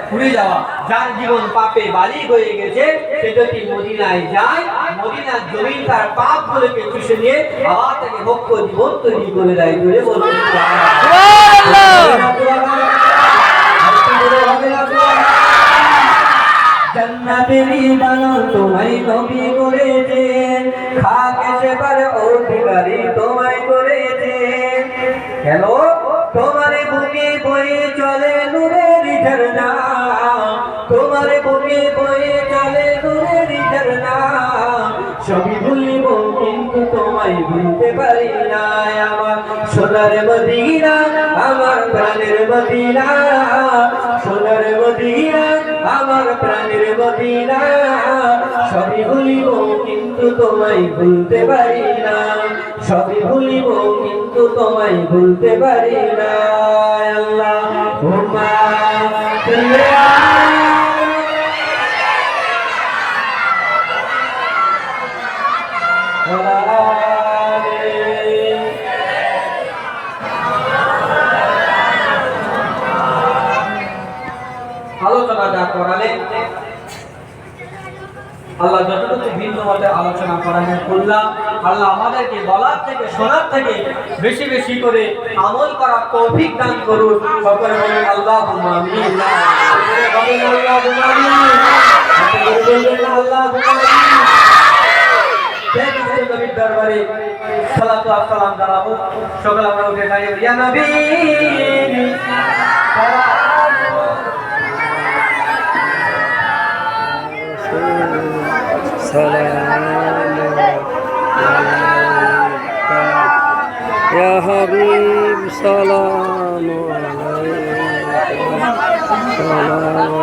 পুড়ে যাওয়া। যার জীবন পাপে বালি হয়ে গেছে সে যদি মদিনায় যায়, মদিনার জমিন তার পাপগুলোকে চুষে নিয়ে আবার তাকে ভক্ত জীবন তৈরি করে দেয়। জুড়ে বলতে জান্নাতেরই বাগান তোমায় নবী করেছে, খাকে সেবার অধিকারী তোমায় করেছে। কেন? তোমার বুকে বয়ে চলে নূরের ঝরনা, তোমার বুকে বয়ে চলে নূরের ঝরনা। সবই ভুলিব কিন্তু তোমায় ভুলতে পারি না। আমার সোনার মদিনা, আমার প্রাণের মদিনা, সোনার মদিনা, আমার প্রাণের মদিনা। সবই ভুলিব কিন্তু তোমায় ভুলতে পারি না, সবই ভুলিব কিন্তু তোমায় ভুলতে পারি না। আল্লাহুম্মা আলোচনাটা করালে আল্লাহ যতটুকু ভিন্ন মতে আলোচনা করলাম, আল্লাহ আমাদেরকে বলার থেকে শোনার থেকে বেশি বেশি করে আমল করার তৌফিক দান করুন। সকলে বলেন আল্লাহুম্মা আমিন। দরবারে সালাতু ওয়া সালাম জানাবো। সকলে আমরা উঠে দাঁড়িয়ে ইয়া নবী Ya Habib salam alaikum salam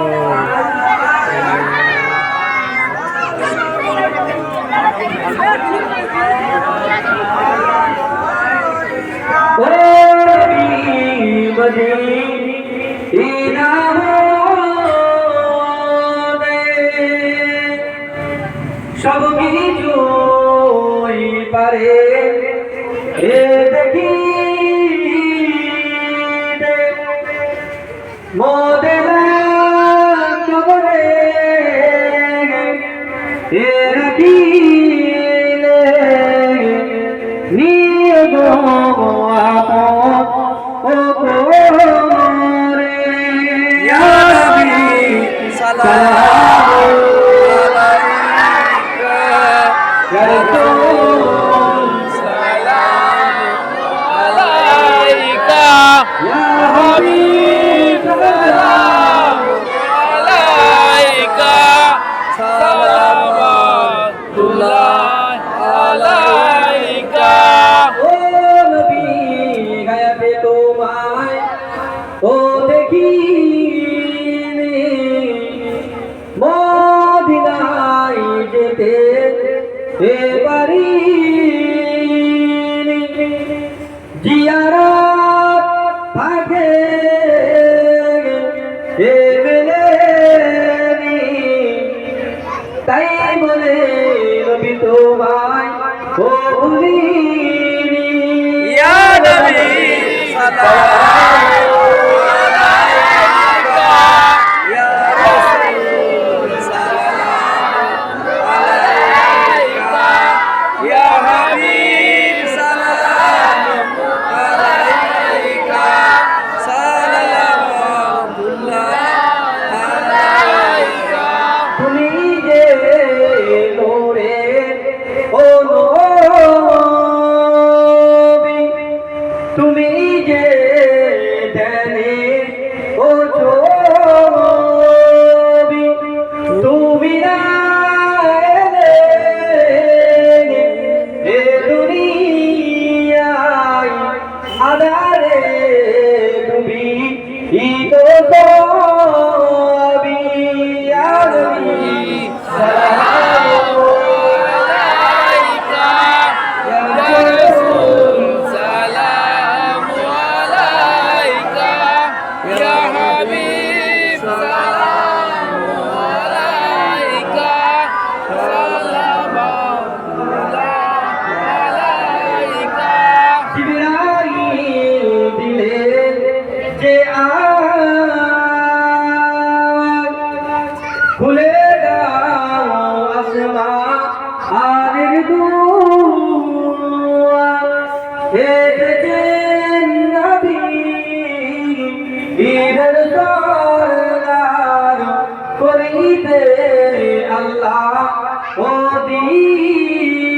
সব কিছুই পারে এ দেখি মোদেলা কবরে এ রাখিলে নিয়ে গো আপন ও কোরে ইয়া নবী সালাম আলাইকা ইয়া রাসূল সালাম আলাইকা ইয়া হাবিব সালাম আলাইকা সালাওয়াতুল্লাহ আলাইকা। ও নবী গায়াতে তোমায় ও দেখি মদিনায় যেতে এবারি জিয়ারত থাকে এ মেলেনি, তাই বলে নবী তোমায় ও ভুলিনি। ইয়া নবী সালাম আলাইকা ইয়া রাসূল সালাম আলাইকা ইয়া হাবিব সালাম আলাইকা সালাওয়াতুল্লাহ আলাইকা। তুমি যে নূরে ও নবী, তুমি যে ধ্যানে ও ছবি, তুমি না এলে এ দুনিয়ায় আধারে তুমি তো সবই। ইয়া নবী সালাম আলাইকা ইয়া রাসূল সালাম আলাইকা ইয়া হাবিব সালাম আলাইকা সালাওয়াতুল্লাহ আলাইকা। জিবরাইল দিলেন যে ঈদের সরদার করিতে আল্লাহ ও দিদার